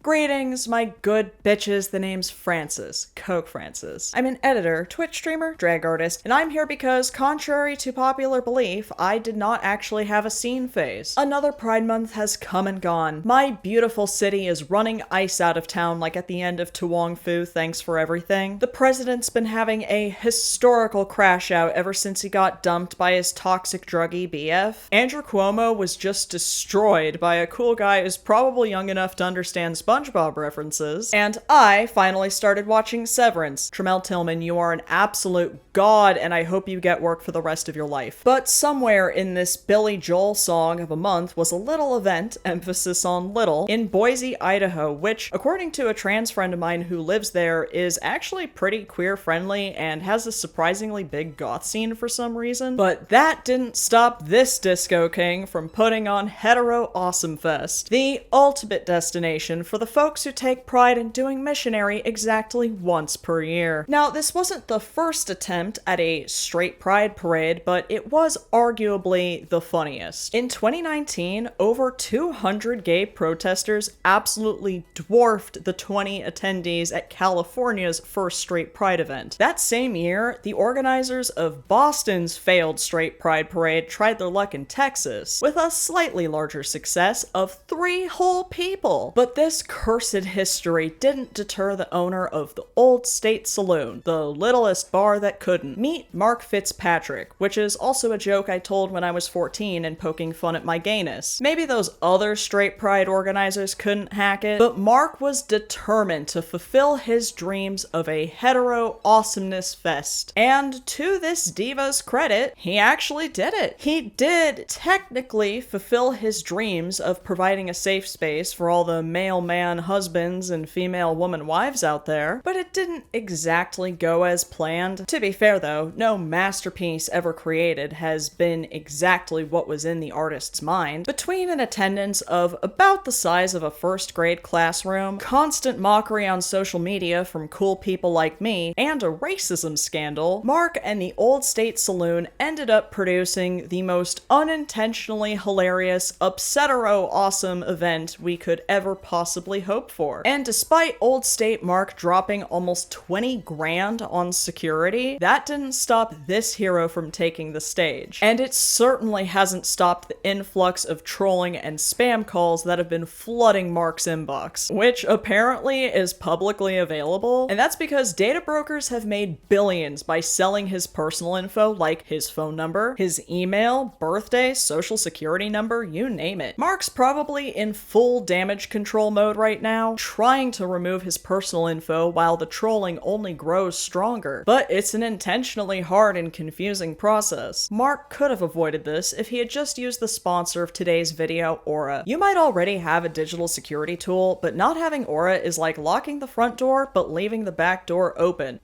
Greetings, my good bitches. The name's Francis, Coke Francis. I'm an editor, Twitch streamer, drag artist, and I'm here because, contrary to popular belief, I did not actually have a scene phase. Another Pride Month has come and gone. My beautiful city is running ice out of town like at the end of To Wong Fu, Thanks for Everything. The president's been having a historical crash out ever since he got dumped by his toxic druggy BF. Andrew Cuomo was just destroyed by a cool guy who's probably young enough to understand SpongeBob references. And I finally started watching Severance. Tramel Tillman, you are an absolute god, and I hope you get work for the rest of your life. But somewhere in this Billy Joel song of a month was a little event, emphasis on little, in Boise, Idaho, which, according to a trans friend of mine who lives there, is actually pretty queer-friendly and has a surprisingly big goth scene for some reason. But that didn't stop this disco king from putting on Hetero Awesome Fest, the ultimate destination for the folks who take pride in doing missionary exactly once per year. Now, this wasn't the first attempt at a straight pride parade, but it was arguably the funniest. In 2019, over 200 gay protesters absolutely dwarfed the 20 attendees at California's first straight pride event. That same year, the organizers of Boston's failed straight pride parade tried their luck in Texas, with a slightly larger success of 3 whole people. But this cursed history didn't deter the owner of the Old State Saloon, the littlest bar that couldn't. Meet Mark Fitzpatrick, which is also a joke I told when I was 14 and poking fun at my gayness. Maybe those other straight pride organizers couldn't hack it, but Mark was determined to fulfill his dreams of a hetero awesomeness fest. And to this diva's credit, he actually did it. He did technically fulfill his dreams of providing a safe space for all the male man husbands and female woman wives out there, but it didn't exactly go as planned. To be fair though, no masterpiece ever created has been exactly what was in the artist's mind. Between an attendance of about the size of a first grade classroom, constant mockery on social media from cool people like me, and a racism scandal, Mark and the Old State Saloon ended up producing the most unintentionally hilarious, upsetero awesome event we could ever possibly hope for. And despite Old State Mark dropping almost 20 grand on security, that didn't stop this hero from taking the stage. And it certainly hasn't stopped the influx of trolling and spam calls that have been flooding Mark's inbox, which apparently is publicly available. And that's because data brokers have made billions by selling his personal info, like his phone number, his email, birthday, social security number, you name it. Mark's probably in full damage control mode right now, trying to remove his personal info while the trolling only grows stronger. But it's an intentionally hard and confusing process. Mark could have avoided this if he had just used the sponsor of today's video, Aura. You might already have a digital security tool, but not having Aura is like locking the front door but leaving the back door open.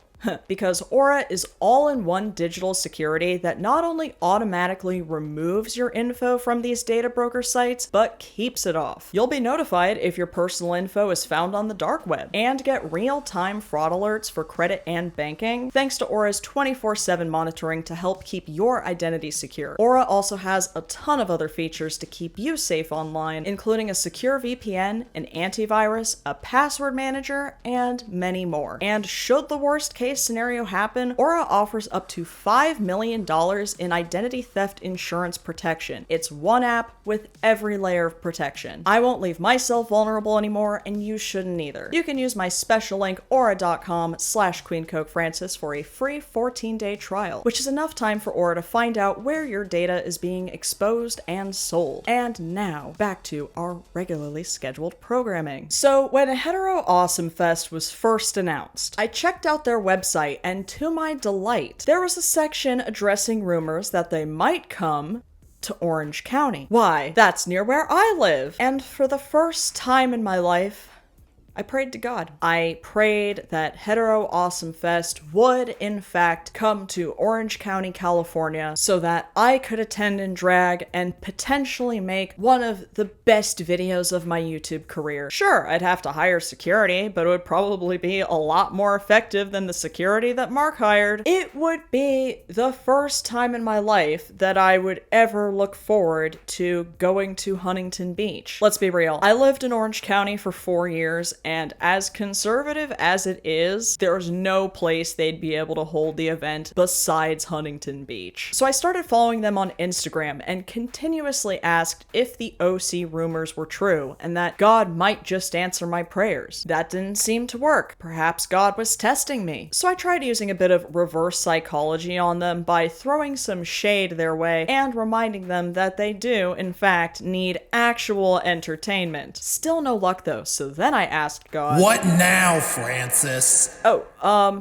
Because Aura is all-in-one digital security that not only automatically removes your info from these data broker sites, but keeps it off. You'll be notified if your personal info is found on the dark web, and get real-time fraud alerts for credit and banking, thanks to Aura's 24/7 monitoring to help keep your identity secure. Aura also has a ton of other features to keep you safe online, including a secure VPN, an antivirus, a password manager, and many more. And should the worst case scenario happen, Aura offers up to $5 million in identity theft insurance protection. It's one app with every layer of protection. I won't leave myself vulnerable anymore, and you shouldn't either. You can use my special link aura.com/QueenCokeFrancis for a free 14-day trial, which is enough time for Aura to find out where your data is being exposed and sold. And now, back to our regularly scheduled programming. So, when Hetero Awesome Fest was first announced, I checked out their website, and to my delight, there was a section addressing rumors that they might come to Orange County. Why, that's near where I live! And for the first time in my life, I prayed to God. I prayed that Hetero Awesome Fest would, in fact, come to Orange County, California, so that I could attend in drag and potentially make one of the best videos of my YouTube career. Sure, I'd have to hire security, but it would probably be a lot more effective than the security that Mark hired. It would be the first time in my life that I would ever look forward to going to Huntington Beach. Let's be real. I lived in Orange County for 4 years, and as conservative as it is, there's no place they'd be able to hold the event besides Huntington Beach. So I started following them on Instagram and continuously asked if the OC rumors were true and that God might just answer my prayers. That didn't seem to work. Perhaps God was testing me. So I tried using a bit of reverse psychology on them by throwing some shade their way and reminding them that they do, in fact, need actual entertainment. Still no luck though, so then I asked God, "What now, Francis?" "Oh,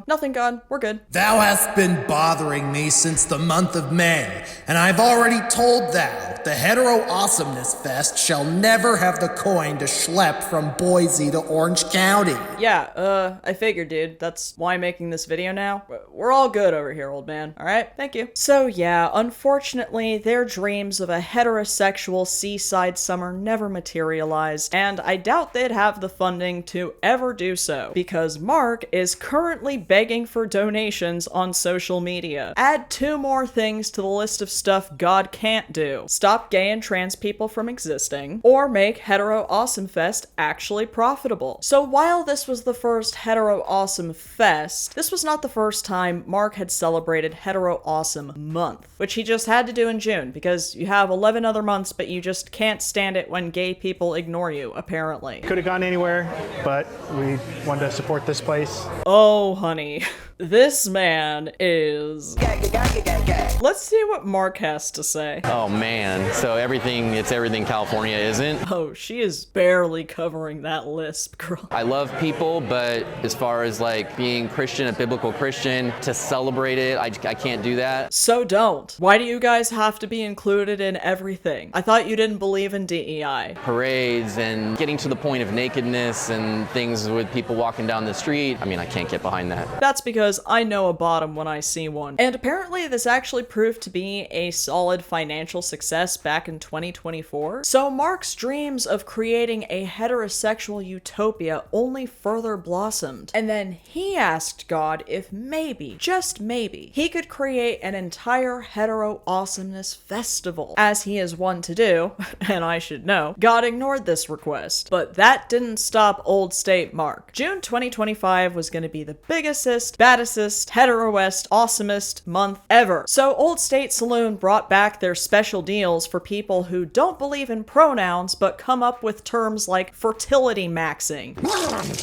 nothing, God. We're good." "Thou hast been bothering me since the month of May, and I've already told thou, the Hetero Awesomeness Fest shall never have the coin to schlep from Boise to Orange County." Yeah, I figured, dude. That's why I'm making this video now. We're all good over here, old man. Alright? Thank you. So yeah, unfortunately, their dreams of a heterosexual seaside summer never materialized, and I doubt they'd have the funding to ever do so, because Mark is currently begging for donations on social media. Add 2 more things to the list of stuff God can't do. Stop gay and trans people from existing, or make Hetero Awesome Fest actually profitable. So while this was the first Hetero Awesome Fest, this was not the first time Mark had celebrated Hetero Awesome Month, which he just had to do in June, because you have 11 other months, but you just can't stand it when gay people ignore you, apparently. Could have gone anywhere, but we wanted to support this place. Oh, honey. This man is... Let's see what Mark has to say. Oh man, so it's everything California isn't. Oh, she is barely covering that lisp, girl. I love people, but as far as like being Christian, a biblical Christian, to celebrate it, I can't do that. So don't. Why do you guys have to be included in everything? I thought you didn't believe in DEI. Parades and getting to the point of nakedness and things with people walking down the street, I mean, I can't get behind that. That's because I know a bottom when I see one. And apparently this actually proved to be a solid financial success back in 2024. So Mark's dreams of creating a heterosexual utopia only further blossomed. And then he asked God if maybe, just maybe, he could create an entire Hetero Awesomeness festival. As he is one to do, and I should know, God ignored this request. But that didn't stop Old State Mark. June 2025 was going to be the biggestest, baddestest, heteroest, awesomest month ever. So Old State Saloon brought back their special deals for people who don't believe in pronouns but come up with terms like fertility maxing.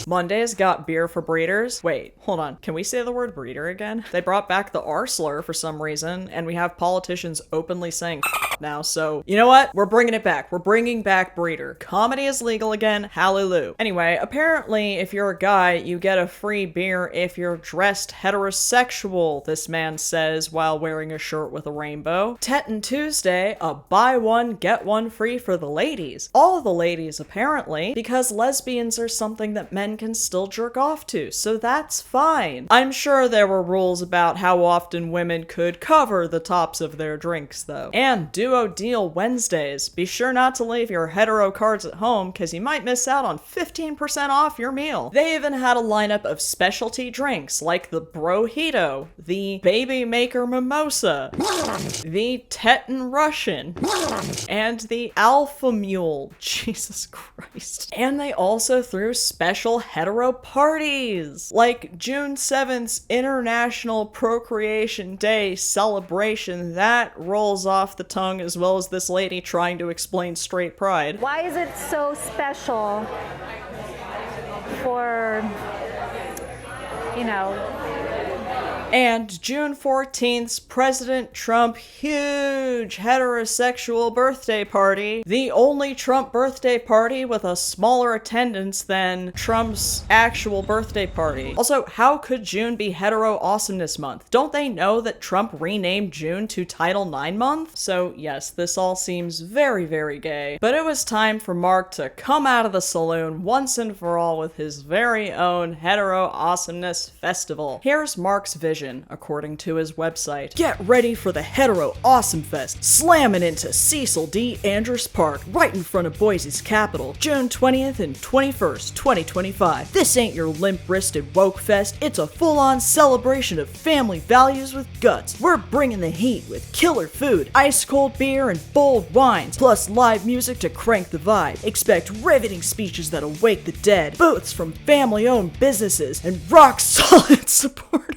Mondays got beer for breeders. Wait, hold on. Can we say the word breeder again? They brought back the R slur for some reason, and we have politicians openly saying now, so you know what? We're bringing it back. We're bringing back breeder. Comedy is legal again. Hallelujah. Anyway, apparently if you're a guy, you get a free beer if you're dressed heterosexual, this man says while wearing a shirt with a rainbow. Teton Tuesday, a buy one, get one free for the ladies. All the ladies, apparently, because lesbians are something that men can still jerk off to, so that's fine. I'm sure there were rules about how often women could cover the tops of their drinks, though. And Duo Deal Wednesdays. Be sure not to leave your hetero cards at home, because you might miss out on 15% off your meal. They even had a lineup of specialty drinks, like the Brojito, the Baby Maker Mimosa, the Teton Russian, and the Alpha Mule. Jesus Christ. And they also threw special hetero parties, like June 7th's International Procreation Day celebration. That rolls off the tongue, as well as this lady trying to explain straight pride. Why is it so special for, And June 14th's President Trump huge heterosexual birthday party, the only Trump birthday party with a smaller attendance than Trump's actual birthday party. Also, how could June be Hetero Awesomeness Month? Don't they know that Trump renamed June to Title IX Month? So yes, this all seems very, very gay. But it was time for Mark to come out of the saloon once and for all with his very own Hetero Awesomeness Festival. Here's Mark's vision, according to his website. Get ready for the Hetero Awesome Fest, slamming into Cecil D. Andrews Park, right in front of Boise's capital, June 20th and 21st, 2025. This ain't your limp-wristed woke fest, it's a full-on celebration of family values with guts. We're bringing the heat with killer food, ice-cold beer, and bold wines, plus live music to crank the vibe. Expect riveting speeches that'll wake the dead, booths from family-owned businesses, and rock-solid supporters.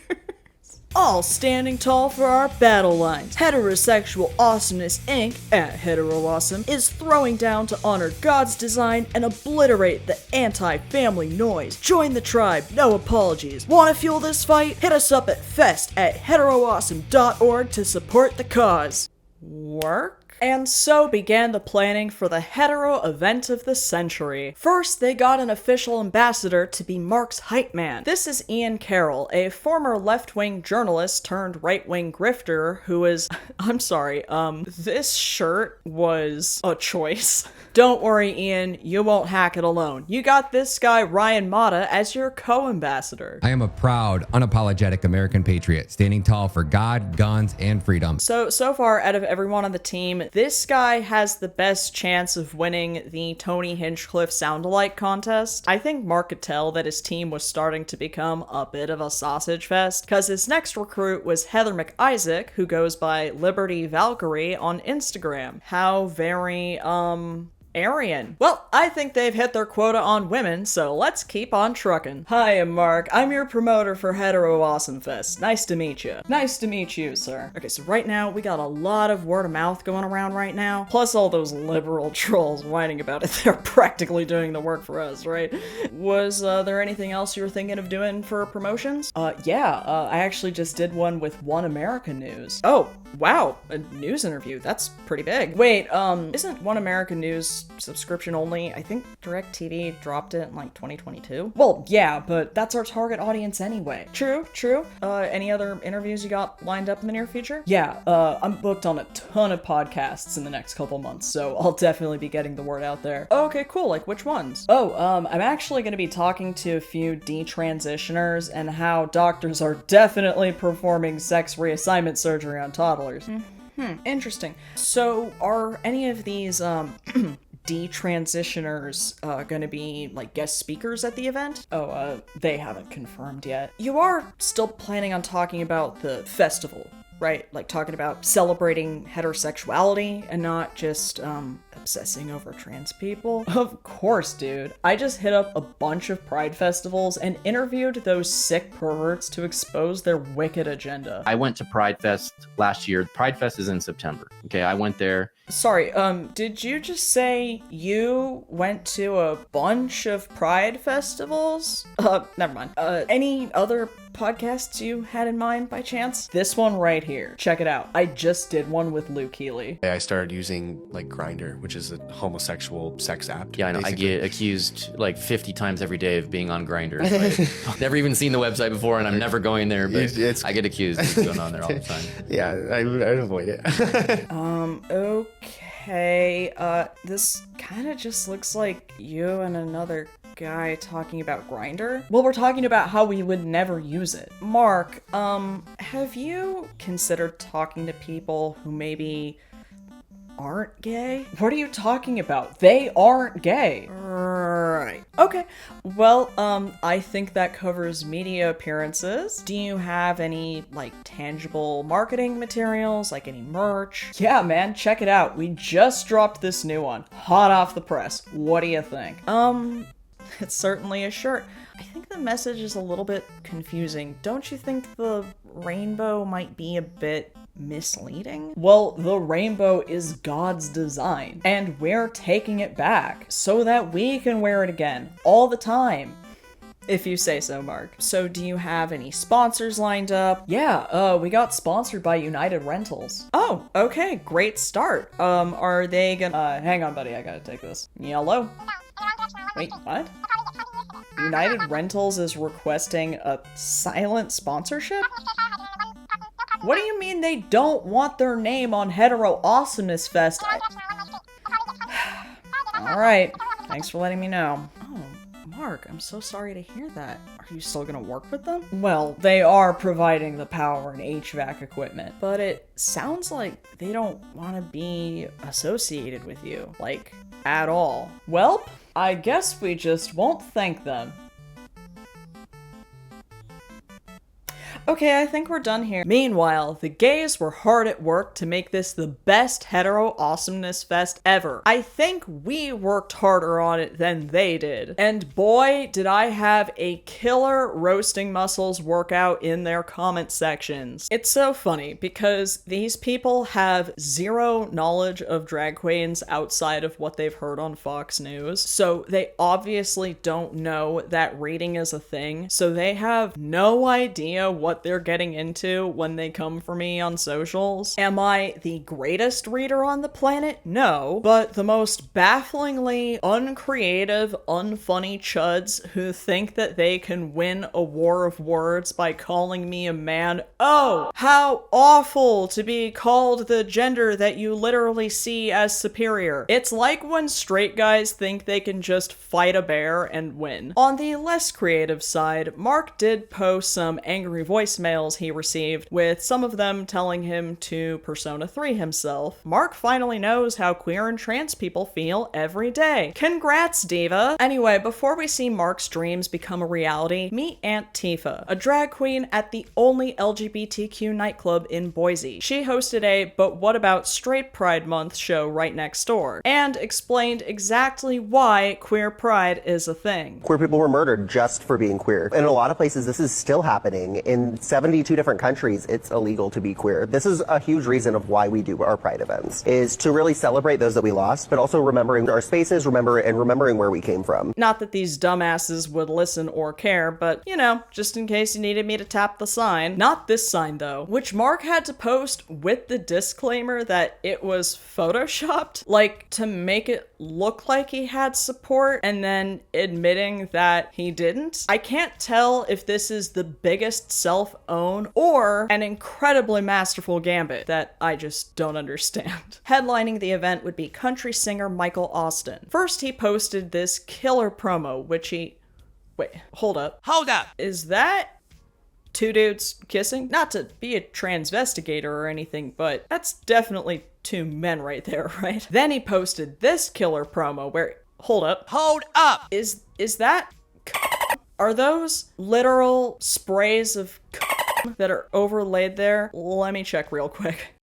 All standing tall for our battle lines. Heterosexual Awesomeness Inc. at Hetero Awesome is throwing down to honor God's design and obliterate the anti-family noise. Join the tribe, no apologies. Want to fuel this fight? Hit us up at fest@heteroawesome.org to support the cause. Work? And so began the planning for the hetero event of the century. First, they got an official ambassador to be Mark's hype man. This is Ian Carroll, a former left-wing journalist turned right-wing grifter who is, I'm sorry, this shirt was a choice. Don't worry, Ian, you won't hack it alone. You got this guy, Ryan Mata, as your co-ambassador. I am a proud, unapologetic American patriot, standing tall for God, guns, and freedom. So far, out of everyone on the team, this guy has the best chance of winning the Tony Hinchcliffe sound-alike contest. I think Mark could tell that his team was starting to become a bit of a sausage fest, because his next recruit was Heather McIsaac, who goes by Liberty Valkyrie on Instagram. How very, Aryan. Well, I think they've hit their quota on women, so let's keep on trucking. Hi, I'm Mark. I'm your promoter for Hetero Awesome Fest. Nice to meet you. Nice to meet you, sir. Okay, so right now, we got a lot of word of mouth going around right now, plus all those liberal trolls whining about it. They're practically doing the work for us, right? Was there anything else you were thinking of doing for promotions? Yeah, I actually just did one with One America News. Oh, wow, a news interview. That's pretty big. Wait, isn't One America News subscription only? I think DirecTV dropped it in like 2022. Well, yeah, but that's our target audience anyway. True. Any other interviews you got lined up in the near future? Yeah, I'm booked on a ton of podcasts in the next couple months, so I'll definitely be getting the word out there. Okay, cool, like which ones? Oh, I'm actually gonna be talking to a few detransitioners and how doctors are definitely performing sex reassignment surgery on toddlers. Interesting. So, are any of these, detransitioners gonna be like guest speakers at the event? Oh, they haven't confirmed yet. You are still planning on talking about the festival, right? Like talking about celebrating heterosexuality and not just obsessing over trans people? Of course, dude. I just hit up a bunch of pride festivals and interviewed those sick perverts to expose their wicked agenda. I went to Pride Fest last year. Pride Fest is in September. Okay, I went there. Sorry, did you just say you went to a bunch of pride festivals? Never mind. Any other podcasts you had in mind by chance? This one right here. Check it out. I just did one with Luke Healy. I started using like Grindr, which is a homosexual sex app. Yeah, I know. Basically. I get accused like 50 times every day of being on Grindr. I've never even seen the website before, and I'm never going there, but I get accused of going on there all the time. Yeah, I'd avoid it. Okay. This kind of just looks like you and another guy talking about Grindr. Well, we're talking about how we would never use it. Mark, have you considered talking to people who maybe aren't gay? What are you talking about? They aren't gay. Right. Okay. Well, I think that covers media appearances. Do you have any, like, tangible marketing materials, like any merch? Yeah, man, check it out. We just dropped this new one. Hot off the press. What do you think? It's certainly a shirt. I think the message is a little bit confusing. Don't you think the rainbow might be a bit misleading? Well, the rainbow is God's design, and we're taking it back so that we can wear it again all the time. If you say so, Mark. So do you have any sponsors lined up? Yeah, we got sponsored by United Rentals. Oh, okay, great start. Are they gonna, hang on, buddy, I gotta take this. Yellow? Wait, what? United Rentals is requesting a silent sponsorship? What do you mean they don't want their name on Hetero Awesomeness Fest? Alright, thanks for letting me know. Oh, Mark, I'm so sorry to hear that. Are you still gonna work with them? Well, they are providing the power and HVAC equipment, but it sounds like they don't want to be associated with you, like, at all. Welp, I guess we just won't thank them. Okay, I think we're done here. Meanwhile, the gays were hard at work to make this the best Hetero Awesomeness Fest ever. I think we worked harder on it than they did. And boy, did I have a killer roasting muscles workout in their comment sections. It's so funny because these people have zero knowledge of drag queens outside of what they've heard on Fox News. So they obviously don't know that reading is a thing. So they have no idea what they're getting into when they come for me on socials. Am I the greatest reader on the planet? No, but the most bafflingly uncreative, unfunny chuds who think that they can win a war of words by calling me a man. Oh, how awful to be called the gender that you literally see as superior. It's like when straight guys think they can just fight a bear and win. On the less creative side, Mark did post some angry voicemails he received, with some of them telling him to Persona 3 himself. Mark finally knows how queer and trans people feel every day. Congrats, diva! Anyway, before we see Mark's dreams become a reality, meet Aunt Tifa, a drag queen at the only LGBTQ nightclub in Boise. She hosted a But What About Straight Pride Month show right next door, and explained exactly why queer pride is a thing. Queer people were murdered just for being queer. And in a lot of places, this is still happening. In 72 different countries, it's illegal to be queer. This is a huge reason of why we do our Pride events, is to really celebrate those that we lost, but also remembering our spaces, remembering where we came from. Not that these dumbasses would listen or care, but, you know, just in case you needed me to tap the sign. Not this sign, though, which Mark had to post with the disclaimer that it was photoshopped, like, to make it look like he had support, and then admitting that he didn't. I can't tell if this is the biggest self-own or an incredibly masterful gambit that I just don't understand. Headlining the event would be country singer Michael Austin. First, he posted this killer promo, which he... Wait, hold up. Hold up! Is that two dudes kissing? Not to be a transvestigator or anything, but that's definitely two men right there, right? Then he posted this killer promo where... Hold up. Hold up! Is that... Are those literal sprays of that are overlaid there? Let me check real quick.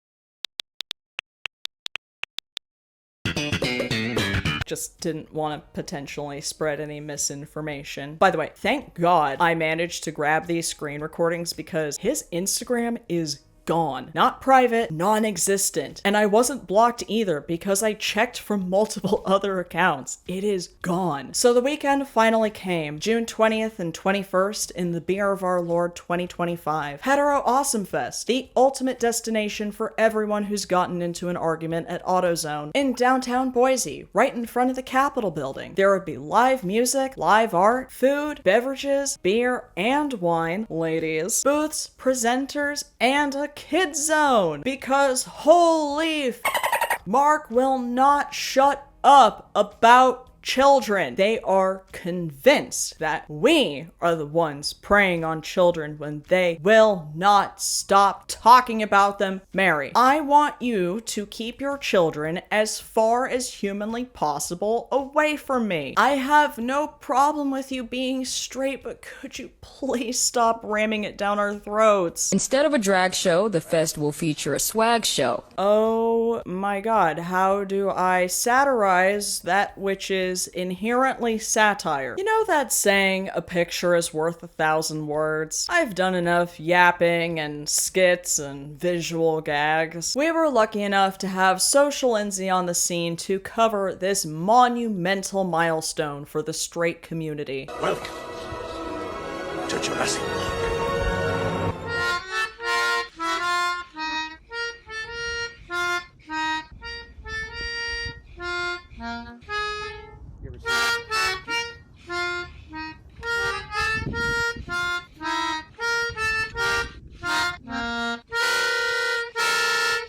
Just didn't want to potentially spread any misinformation. By the way, thank God I managed to grab these screen recordings because his Instagram is gone. Not private, non-existent. And I wasn't blocked either because I checked from multiple other accounts. It is gone. So the weekend finally came, June 20th and 21st in the Beer of Our Lord 2025. Hetero Awesome Fest, the ultimate destination for everyone who's gotten into an argument at AutoZone in downtown Boise, right in front of the Capitol building. There would be live music, live art, food, beverages, beer and wine, ladies, booths, presenters, and a kids zone, because holy Mark will not shut up about children. They are convinced that we are the ones preying on children when they will not stop talking about them. Mary, I want you to keep your children as far as humanly possible away from me. I have no problem with you being straight, but could you please stop ramming it down our throats? Instead of a drag show, the fest will feature a swag show. Oh my god, how do I satirize that which is inherently satire? You know that saying, a picture is worth 1,000 words? I've done enough yapping and skits and visual gags. We were lucky enough to have Social Lindsay on the scene to cover this monumental milestone for the straight community. Welcome to Jurassic Park.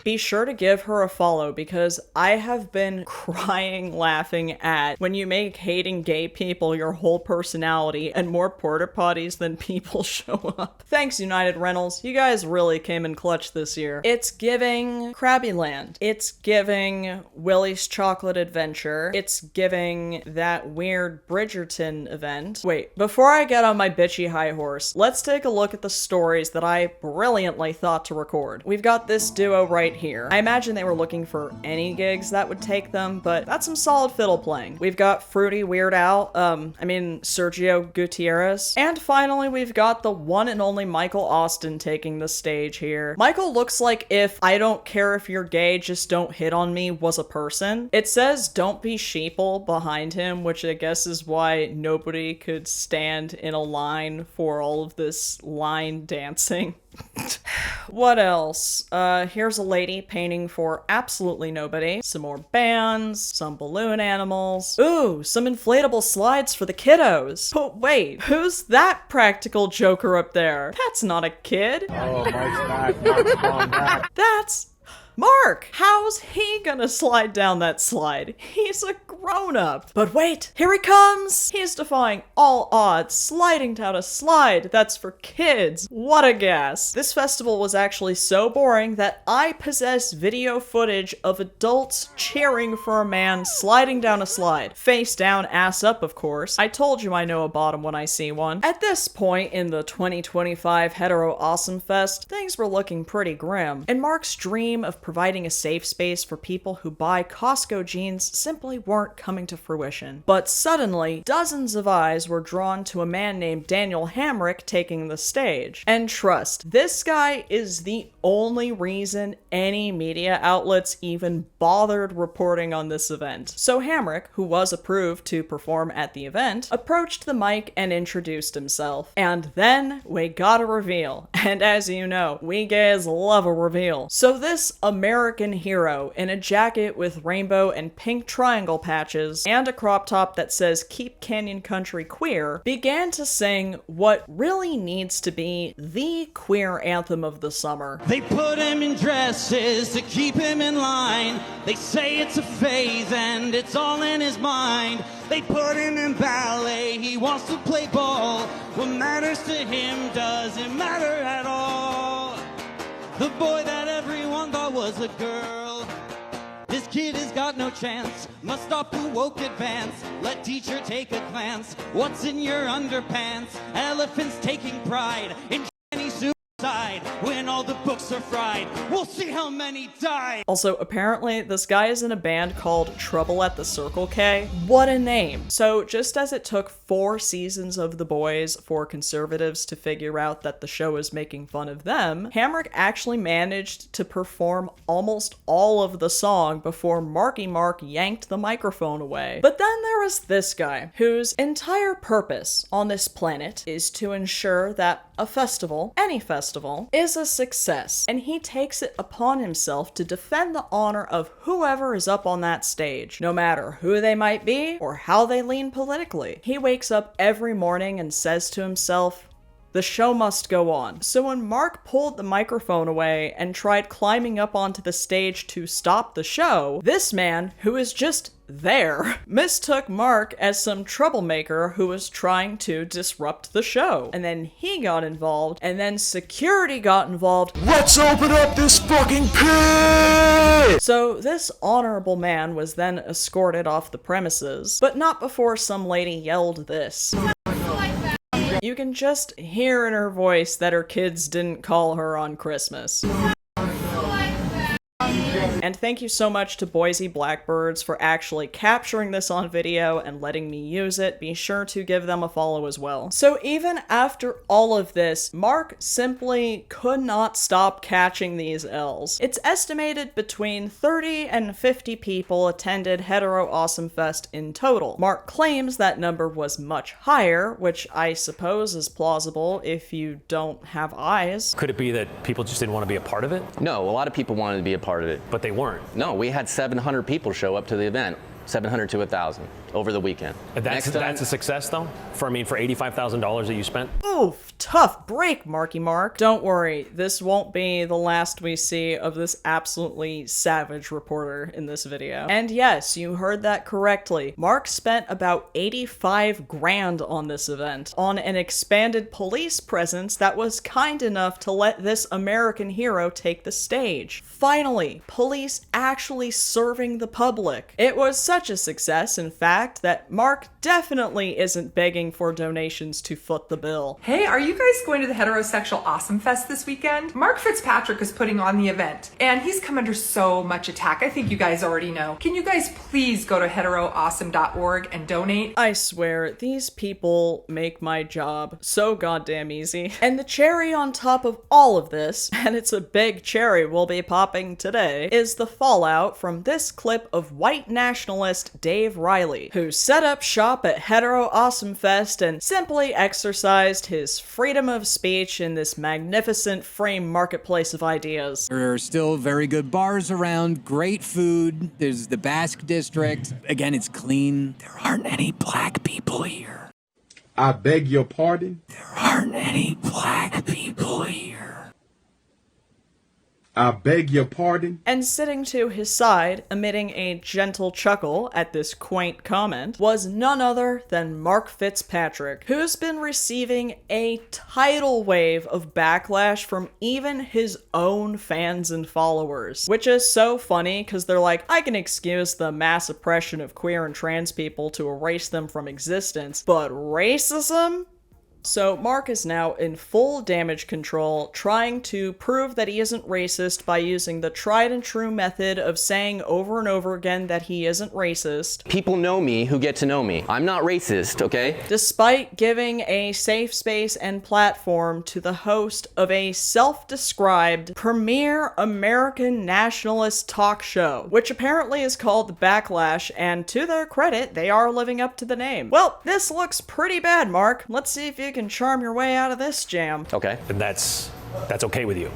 Be sure to give her a follow because I have been crying laughing at when you make hating gay people your whole personality and more porta potties than people show up. Thanks, United Rentals. You guys really came in clutch this year. It's giving Krabby Land. It's giving Willy's Chocolate Adventure. It's giving that weird Bridgerton event. Wait, before I get on my bitchy high horse, let's take a look at the stories that I brilliantly thought to record. We've got this duo right here. I imagine they were looking for any gigs that would take them, but that's some solid fiddle playing. We've got Fruity Weird Al, Sergio Gutierrez. And finally, we've got the one and only Michael Austin taking the stage here. Michael looks like if I don't care if you're gay, just don't hit on me was a person. It says don't be sheeple behind him, which I guess is why nobody could stand in a line for all of this line dancing. What else? Here's a lady painting for absolutely nobody. Some more bands, some balloon animals. Ooh, some inflatable slides for the kiddos. But wait, who's that practical joker up there? That's not a kid. Oh, Mike's back. Mike's going back. That's Mark! How's he gonna slide down that slide? He's a grown-up. But wait, here he comes! He's defying all odds, sliding down a slide that's for kids. What a gas. This festival was actually so boring that I possess video footage of adults cheering for a man sliding down a slide. Face down, ass up, of course. I told you I know a bottom when I see one. At this point in the 2025 Hetero Awesome Fest, things were looking pretty grim, and Mark's dream of providing a safe space for people who buy Costco jeans simply weren't coming to fruition. But suddenly, dozens of eyes were drawn to a man named Daniel Hamrick taking the stage. And trust, this guy is the only reason any media outlets even bothered reporting on this event. So Hamrick, who was approved to perform at the event, approached the mic and introduced himself. And then we got a reveal. And as you know, we gays love a reveal. So this American hero in a jacket with rainbow and pink triangle patches and a crop top that says "Keep Canyon Country Queer" began to sing what really needs to be the queer anthem of the summer. They put him in dresses to keep him in line. They say it's a phase and it's all in his mind. They put him in ballet, he wants to play ball. What matters to him doesn't matter at all. The boy that everyone thought was a girl, this kid has got no chance. Must stop the woke advance. Let teacher take a glance. What's in your underpants? Elephants taking pride in Chinese suicide. When all the books are fried, we'll see how many die. Also, apparently, this guy is in a band called Trouble at the Circle K. What a name. So, just as it took 4 seasons of The Boys for conservatives to figure out that the show is making fun of them, Hamrick actually managed to perform almost all of the song before Marky Mark yanked the microphone away. But then there was this guy, whose entire purpose on this planet is to ensure that a festival, any festival, is a success, and he takes it upon himself to defend the honor of whoever is up on that stage, no matter who they might be or how they lean politically. He wakes up every morning and says to himself, the show must go on. So when Mark pulled the microphone away and tried climbing up onto the stage to stop the show, this man, who is just there, mistook Mark as some troublemaker who was trying to disrupt the show. And then he got involved, and then security got involved. Let's open up this fucking pit! So this honorable man was then escorted off the premises, but not before some lady yelled this. You can just hear in her voice that her kids didn't call her on Christmas. And thank you so much to Boise Blackbirds for actually capturing this on video and letting me use it. Be sure to give them a follow as well. So even after all of this, Mark simply could not stop catching these L's. It's estimated between 30 and 50 people attended Hetero Awesome Fest in total. Mark claims that number was much higher, which I suppose is plausible if you don't have eyes. Could it be that people just didn't want to be a part of it? No, a lot of people wanted to be a part of it. But they weren't. No, we had 700 people show up to the event. 700 to 1,000 over the weekend. That's a success, though? For $85,000 that you spent? Oof, tough break, Marky Mark. Don't worry, this won't be the last we see of this absolutely savage reporter in this video. And yes, you heard that correctly. Mark spent about 85 grand on this event, on an expanded police presence that was kind enough to let this American hero take the stage. Finally, police actually serving the public. It was such a success, in fact, that Mark definitely isn't begging for donations to foot the bill. Hey, are you guys going to the Heterosexual Awesome Fest this weekend? Mark Fitzpatrick is putting on the event, and he's come under so much attack. I think you guys already know. Can you guys please go to heteroawesome.org and donate? I swear, these people make my job so goddamn easy. And the cherry on top of all of this, and it's a big cherry we'll be popping today, is the fallout from this clip of white nationalist Dave Riley, who set up shop at Hetero Awesome Fest and simply exercised his freedom of speech in this magnificent free marketplace of ideas. There are still very good bars around, great food, there's the Basque District. Again, it's clean. There aren't any black people here. I beg your pardon? There aren't any black people here. I beg your pardon? And sitting to his side, emitting a gentle chuckle at this quaint comment, was none other than Mark Fitzpatrick, who's been receiving a tidal wave of backlash from even his own fans and followers. Which is so funny, because they're like, I can excuse the mass oppression of queer and trans people to erase them from existence, but racism? So Mark is now in full damage control, trying to prove that he isn't racist by using the tried and true method of saying over and over again that he isn't racist. People know me who get to know me. I'm not racist, okay? Despite giving a safe space and platform to the host of a self-described premier American nationalist talk show, which apparently is called Backlash, and to their credit, they are living up to the name. Well, this looks pretty bad, Mark. Let's see if you can charm your way out of this jam. Okay. And that's okay with you?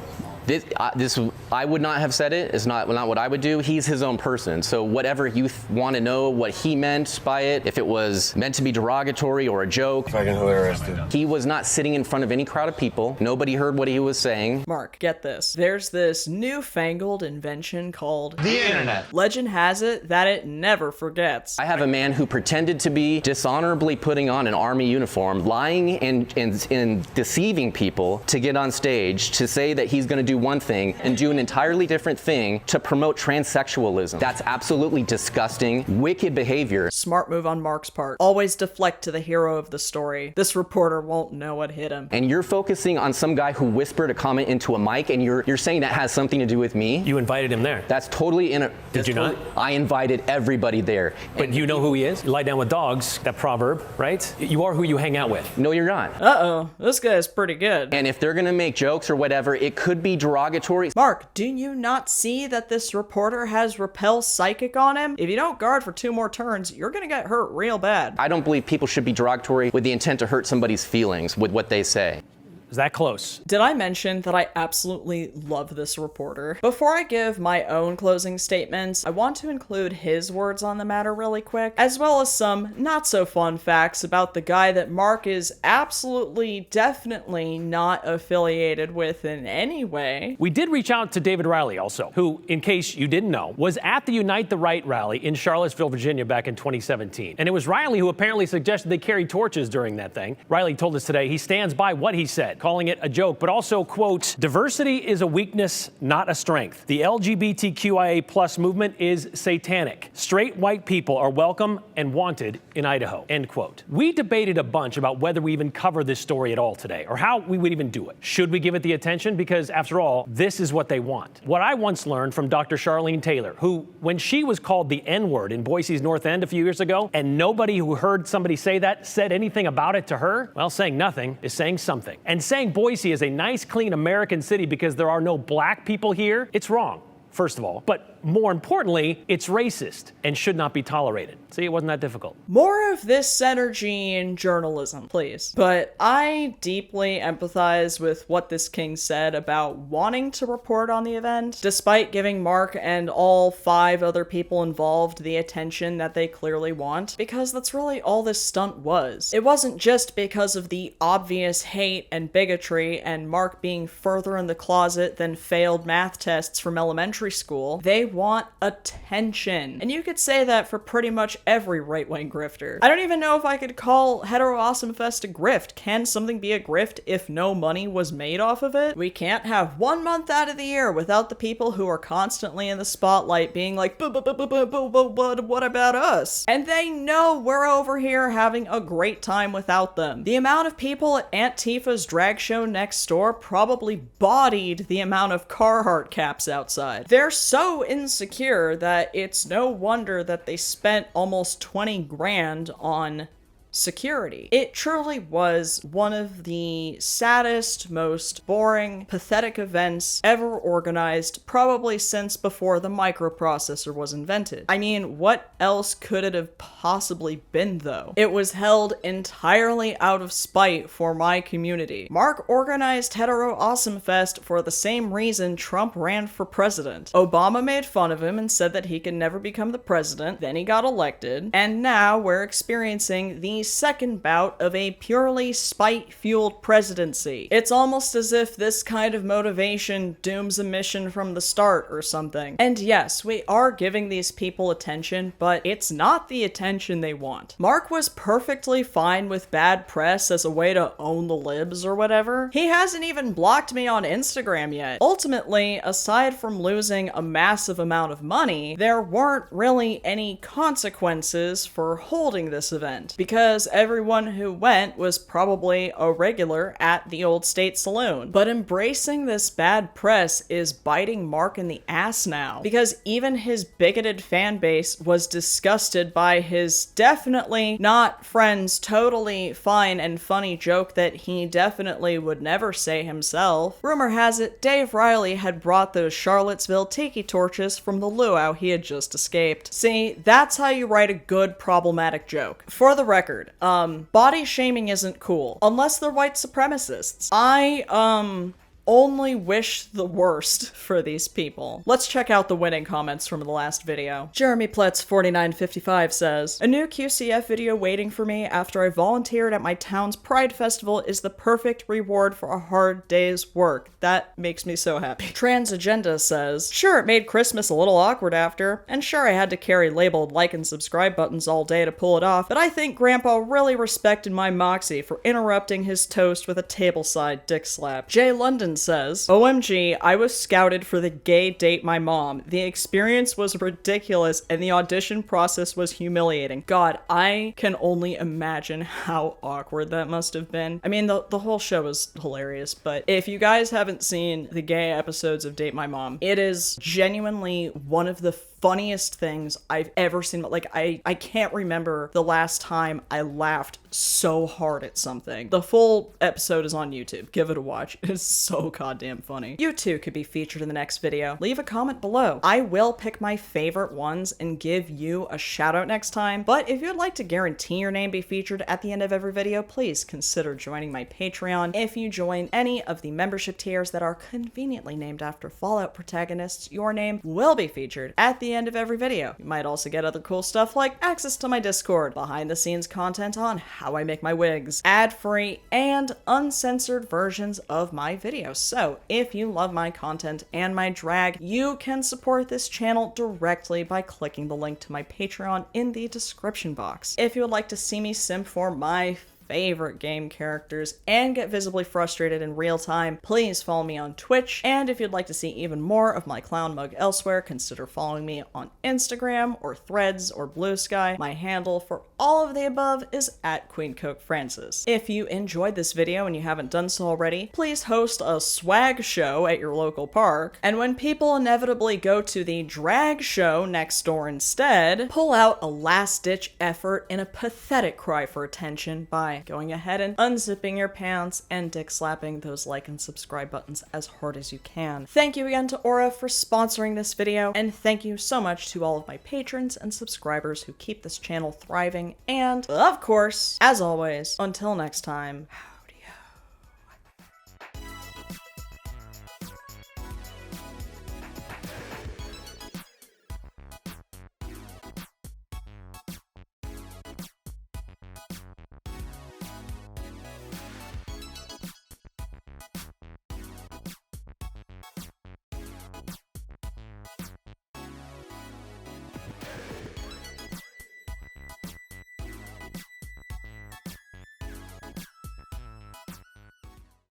This I would not have said it. It's not what I would do. He's his own person. So whatever you want to know what he meant by it, if it was meant to be derogatory or a joke, Fucking hilarious, dude. he was not sitting in front of any crowd of people. Nobody heard what he was saying. Mark, get this. There's this newfangled invention called the internet. Legend has it that it never forgets. I have a man who pretended to be dishonorably putting on an army uniform, lying and deceiving people to get on stage to say that he's going to do one thing and do an entirely different thing to promote transsexualism. That's absolutely disgusting, wicked behavior. Smart move on Mark's part. Always deflect to the hero of the story. This reporter won't know what hit him. And you're focusing on some guy who whispered a comment into a mic, and you're saying that has something to do with me? You invited him there. That's totally Did you not? I invited everybody there. But you know who he is? You lie down with dogs, that proverb, right? You are who you hang out with. No, you're not. Uh-oh, this guy's pretty good. And if they're gonna make jokes or whatever, it could be derogatory. Mark, do you not see that this reporter has repel psychic on him? If you don't guard for 2 more turns, you're gonna get hurt real bad. I don't believe people should be derogatory with the intent to hurt somebody's feelings with what they say. Is that close? Did I mention that I absolutely love this reporter? Before I give my own closing statements, I want to include his words on the matter really quick, as well as some not so fun facts about the guy that Mark is absolutely, definitely not affiliated with in any way. We did reach out to David Riley also, who, in case you didn't know, was at the Unite the Right rally in Charlottesville, Virginia back in 2017. And it was Riley who apparently suggested they carry torches during that thing. Riley told us today he stands by what he said. said, calling it a joke, but also, quote, "Diversity is a weakness, not a strength. The LGBTQIA plus movement is satanic. Straight white people are welcome and wanted in Idaho," end quote. We debated a bunch about whether we even cover this story at all today, or how we would even do it. Should we give it the attention? Because after all, this is what they want. What I once learned from Dr. Charlene Taylor, who, when she was called the N-word in Boise's North End a few years ago, and nobody who heard somebody say that said anything about it to her, well, saying nothing is saying something. And saying Boise is a nice, clean American city because there are no black people here, it's wrong, first of all. But more importantly, it's racist and should not be tolerated. See, it wasn't that difficult. More of this energy in journalism, please. But I deeply empathize with what this king said about wanting to report on the event, despite giving Mark and all 5 other people involved the attention that they clearly want, because that's really all this stunt was. It wasn't just because of the obvious hate and bigotry and Mark being further in the closet than failed math tests from elementary school. They want attention. And you could say that for pretty much every right-wing grifter. I don't even know if I could call Hetero Awesome Fest a grift. Can something be a grift if no money was made off of it? We can't have 1 month out of the year without the people who are constantly in the spotlight being like, but what about us? And they know we're over here having a great time without them. The amount of people at Aunt Tifa's drag show next door probably bodied the amount of Carhartt caps outside. They're so insecure that it's no wonder that they spent almost 20 grand on security. It truly was one of the saddest, most boring, pathetic events ever organized, probably since before the microprocessor was invented. I mean, what else could it have possibly been, though? It was held entirely out of spite for my community. Mark organized Hetero Awesome Fest for the same reason Trump ran for president. Obama made fun of him and said that he could never become the president, then he got elected, and now we're experiencing the second bout of a purely spite-fueled presidency. It's almost as if this kind of motivation dooms a mission from the start or something. And yes, we are giving these people attention, but it's not the attention they want. Mark was perfectly fine with bad press as a way to own the libs or whatever. He hasn't even blocked me on Instagram yet. Ultimately, aside from losing a massive amount of money, there weren't really any consequences for holding this event, because everyone who went was probably a regular at the Old State Saloon. But embracing this bad press is biting Mark in the ass now, because even his bigoted fan base was disgusted by his definitely not friends, totally fine and funny joke that he definitely would never say himself. Rumor has it Dave Riley had brought those Charlottesville tiki torches from the luau he had just escaped. See, that's how you write a good problematic joke. For the record, body shaming isn't cool, unless they're white supremacists. I, only wish the worst for these people. Let's check out the winning comments from the last video. Jeremy Pletz 4955 says, "A new QCF video waiting for me after I volunteered at my town's Pride Festival is the perfect reward for a hard day's work. That makes me so happy." Trans Agenda says, "Sure, it made Christmas a little awkward after, and sure I had to carry labeled like and subscribe buttons all day to pull it off, but I think Grandpa really respected my moxie for interrupting his toast with a tableside dick slap." Jay London says, "OMG, I was scouted for the gay Date My Mom. The experience was ridiculous and the audition process was humiliating. God, I can only imagine how awkward that must have been." I mean, the whole show was hilarious, but if you guys haven't seen the gay episodes of Date My Mom, it is genuinely one of the funniest things I've ever seen. Like, I can't remember the last time I laughed so hard at something. The full episode is on YouTube. Give it a watch. It is so goddamn funny. You too could be featured in the next video. Leave a comment below. I will pick my favorite ones and give you a shout out next time, but if you'd like to guarantee your name be featured at the end of every video, please consider joining my Patreon. If you join any of the membership tiers that are conveniently named after Fallout protagonists, your name will be featured at the end of every video. You might also get other cool stuff like access to my Discord, behind the scenes content on how I make my wigs, ad-free and uncensored versions of my videos. So if you love my content and my drag, you can support this channel directly by clicking the link to my Patreon in the description box. If you would like to see me simp for my favorite game characters and get visibly frustrated in real time, please follow me on Twitch. And if you'd like to see even more of my clown mug elsewhere, consider following me on Instagram or Threads or Blue Sky. My handle for all of the above is @QueenCokeFrancis. If you enjoyed this video and you haven't done so already, please host a swag show at your local park. And when people inevitably go to the drag show next door instead, pull out a last-ditch effort in a pathetic cry for attention by going ahead and unzipping your pants and dick slapping those like and subscribe buttons as hard as you can. Thank you again to Aura for sponsoring this video, and thank you so much to all of my patrons and subscribers who keep this channel thriving. And, of course, as always, until next time,